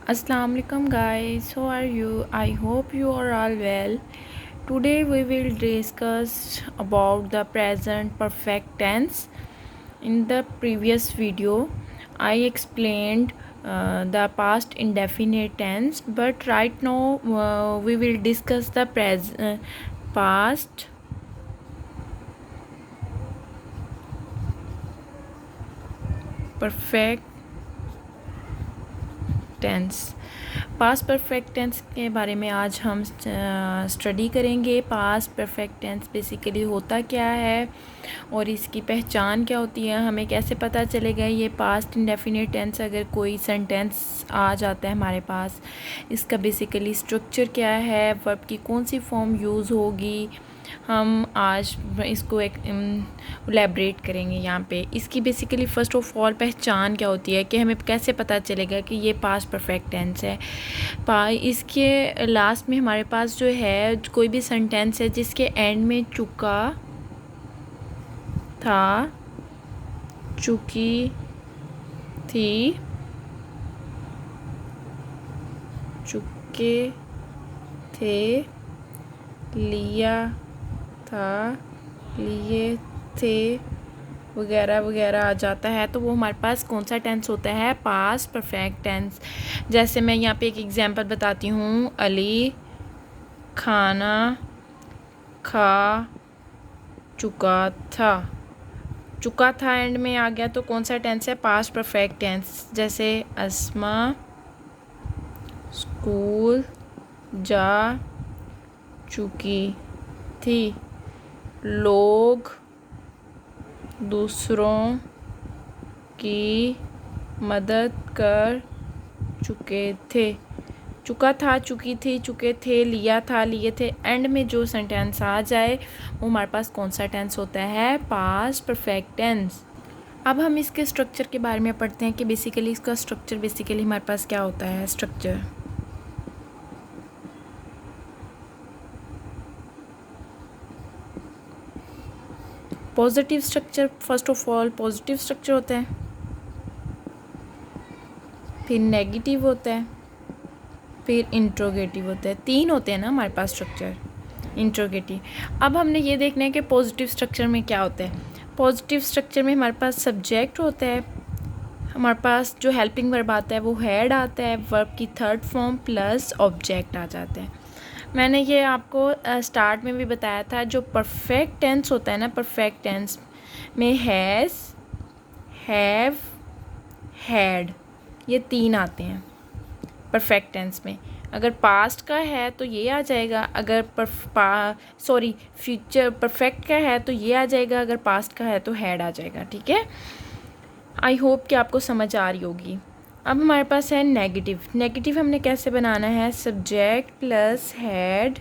Assalamu alaikum guys, how are you? I hope you are all well. Today we will discuss about the present perfect tense. In the previous video I explained the past indefinite tense, but right now we will discuss the past perfect tense. Past perfect tense के बारे में आज हम study करेंगे। Past perfect tense basically होता क्या है और इसकी पहचान क्या होती है, हमें कैसे पता चलेगा ये पास्ट इंडेफिनिट टेंस। अगर कोई सेंटेंस आ जाता है हमारे पास, इसका बेसिकली स्ट्रक्चर क्या है, वर्ब की कौन सी फॉर्म यूज़ होगी, हम आज इसको एक एलेबरेट करेंगे यहाँ पे। इसकी बेसिकली फ़र्स्ट ऑफ ऑल पहचान क्या होती है कि हमें कैसे पता चलेगा कि ये पास्ट परफेक्ट टेंस है। इसके लास्ट में हमारे पास जो है कोई भी सेंटेंस है जिसके एंड में चुका था, चुकी थी, चुके थे, लिया था, लिए थे वगैरह वगैरह आ जाता है, तो वो हमारे पास कौन सा टेंस होता है, पास्ट परफेक्ट टेंस। जैसे मैं यहाँ पे एक एग्जांपल बताती हूँ, अली खाना खा चुका था। चुका था एंड में आ गया तो कौन सा टेंस है, पास्ट परफेक्ट टेंस। जैसे अस्मा स्कूल जा चुकी थी, लोग दूसरों की मदद कर चुके थे। चुका था, चुकी थी, चुके थे, लिया था, लिए थे, एंड में जो सेंटेंस आ जाए वो हमारे पास कौन सा टेंस होता है, पास्ट परफेक्ट टेंस। अब हम इसके स्ट्रक्चर के बारे में पढ़ते हैं कि बेसिकली इसका स्ट्रक्चर बेसिकली हमारे पास क्या होता है। Structure positive structure, first of all positive structure होता है, फिर नेगेटिव होता है, फिर इंट्रोगेटिव होता है। तीन होते हैं ना हमारे पास स्ट्रक्चर, इंट्रोगेटिव। अब हमने ये देखना है कि पॉजिटिव स्ट्रक्चर में क्या होता है। पॉजिटिव स्ट्रक्चर में हमारे पास सब्जेक्ट होता है, हमारे पास जो हेल्पिंग वर्ब आता है वो हैड आता है, वर्ब की थर्ड फॉर्म प्लस ऑब्जेक्ट आ जाते हैं। मैंने ये आपको स्टार्ट में भी बताया था, जो परफेक्ट टेंस होता है ना, परफेक्ट टेंस में हैज़, हैव, हैड, ये तीन आते हैं परफेक्ट टेंस में। अगर पास्ट का है तो ये आ जाएगा, अगर फ्यूचर परफेक्ट का है तो ये आ जाएगा, अगर पास्ट का है तो हैड आ जाएगा। ठीक है, आई होप कि आपको समझ आ रही होगी। अब हमारे पास है नेगेटिव। नेगेटिव हमने कैसे बनाना है, सब्जेक्ट प्लस हैड,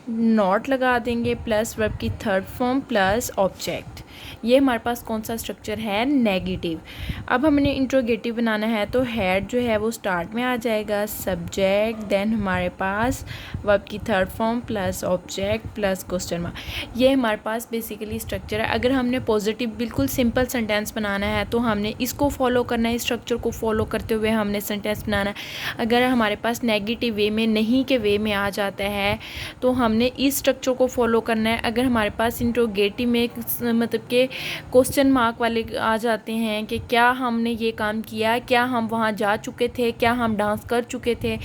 नॉट लगा देंगे, प्लस वर्ब की थर्ड फॉर्म प्लस ऑब्जेक्ट। ये हमारे पास कौन सा स्ट्रक्चर है, नेगेटिव। अब हमने इंट्रोगेटिव बनाना है तो हैड जो है वो स्टार्ट में आ जाएगा, सब्जेक्ट, देन हमारे पास वर्ब की third form plus object plus question mark. ये हमारे पास बेसिकली स्ट्रक्चर है। अगर हमने पॉजिटिव बिल्कुल सिंपल सेंटेंस बनाना है तो हमने इसको फॉलो करना है, इस स्ट्रक्चर को फॉलो करते हुए हमने सेंटेंस बनाना है। अगर हमारे पास नेगेटिव वे में, नहीं के वे में आ जाता है तो हमने इस स्ट्रक्चर को फॉलो करना है। अगर हमारे पास इंट्रोगेटिव में मतलब कि क्वेश्चन मार्क वाले आ जाते हैं कि क्या हमने ये काम किया, क्या हम वहाँ जा चुके थे, क्या हम डांस कर चुके थे,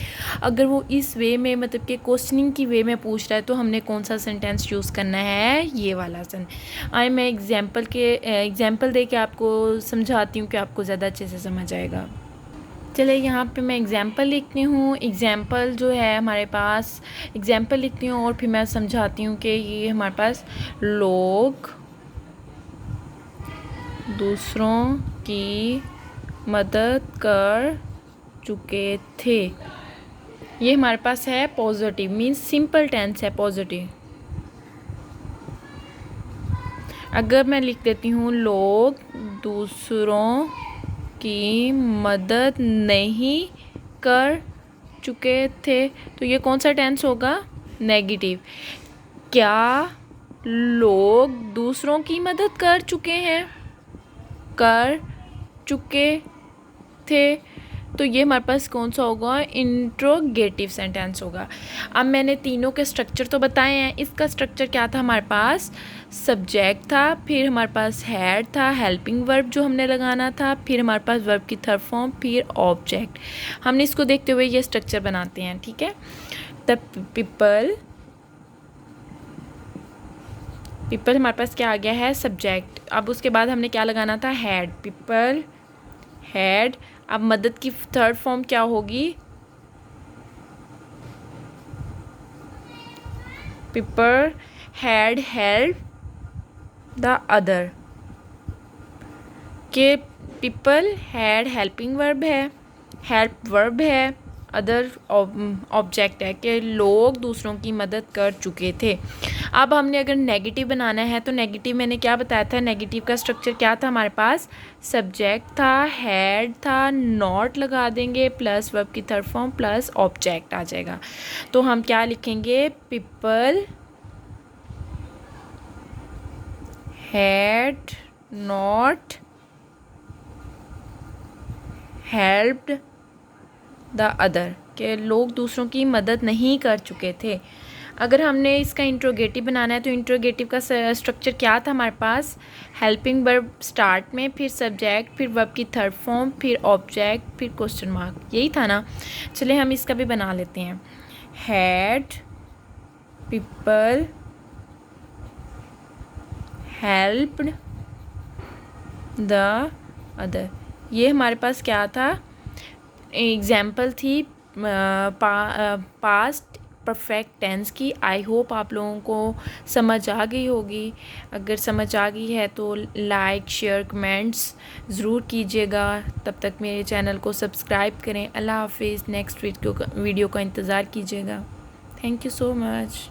अगर वो इस वे में मतलब कि क्वेश्चनिंग की वे में पूछ रहा है तो हमने कौन सा सेंटेंस यूज़ करना है, ये वाला मैं एग्जाम्पल दे के आपको समझाती हूँ कि आपको ज़्यादा अच्छे से समझ आएगा। चले यहाँ पे मैं एग्ज़ाम्पल लिखती हूँ। एग्ज़ाम्पल जो है हमारे पास, एग्ज़ाम्पल लिखती हूँ और फिर मैं समझाती हूँ कि ये हमारे पास लोग दूसरों की मदद कर चुके थे। ये हमारे पास है पॉजिटिव, मीन्स सिंपल टेंस है पॉजिटिव। अगर मैं लिख देती हूँ लोग दूसरों की मदद नहीं कर चुके थे, तो ये कौन सा टेंस होगा, नेगेटिव। क्या लोग दूसरों की मदद कर चुके हैं, कर चुके थे, तो ये हमारे पास कौन सा होगा, इंट्रोगेटिव सेंटेंस होगा। अब मैंने तीनों के स्ट्रक्चर तो बताए हैं। इसका स्ट्रक्चर क्या था, हमारे पास सब्जेक्ट था, फिर हमारे पास हैड था, हेल्पिंग वर्ब जो हमने लगाना था, फिर हमारे पास वर्ब की थर्ड फॉर्म, फिर ऑब्जेक्ट। हमने इसको देखते हुए ये स्ट्रक्चर बनाते हैं, ठीक है। द पीपल हमारे पास क्या आ गया है, सब्जेक्ट। अब उसके बाद हमने क्या लगाना था, हैड, पीपल हैड। अब मदद की थर्ड फॉर्म क्या होगी, people had help the other, के पीपल हैड हेल्पिंग वर्ब है, हेल्प वर्ब है, अदर ऑब्जेक्ट है कि लोग दूसरों की मदद कर चुके थे। अब हमने अगर नेगेटिव बनाना है तो नेगेटिव मैंने क्या बताया था, नेगेटिव का स्ट्रक्चर क्या था, हमारे पास सब्जेक्ट था, हैड था, नॉट लगा देंगे, प्लस वर्ब की थर्ड फॉर्म प्लस ऑब्जेक्ट आ जाएगा। तो हम क्या लिखेंगे, people had not helped the other, के लोग दूसरों की मदद नहीं कर चुके थे। अगर हमने इसका इंट्रोगेटिव बनाना है तो इंट्रोगेटिव का स्ट्रक्चर क्या था, हमारे पास हेल्पिंग वर्ब स्टार्ट में, फिर सब्जेक्ट, फिर वर्ब की थर्ड फॉर्म, फिर ऑब्जेक्ट, फिर क्वेश्चन मार्क, यही था ना। चलिए हम इसका भी बना लेते हैं। Had people helped the other, ये हमारे पास क्या था, एग्जाम्पल थी पास्ट परफेक्ट टेंस की। आई होप आप लोगों को समझ आ गई होगी। अगर समझ आ गई है तो लाइक शेयर कमेंट्स ज़रूर कीजिएगा। तब तक मेरे चैनल को सब्सक्राइब करें। अल्लाह हाफिज़। नेक्स्ट वीडियो का इंतज़ार कीजिएगा। Thank you so much.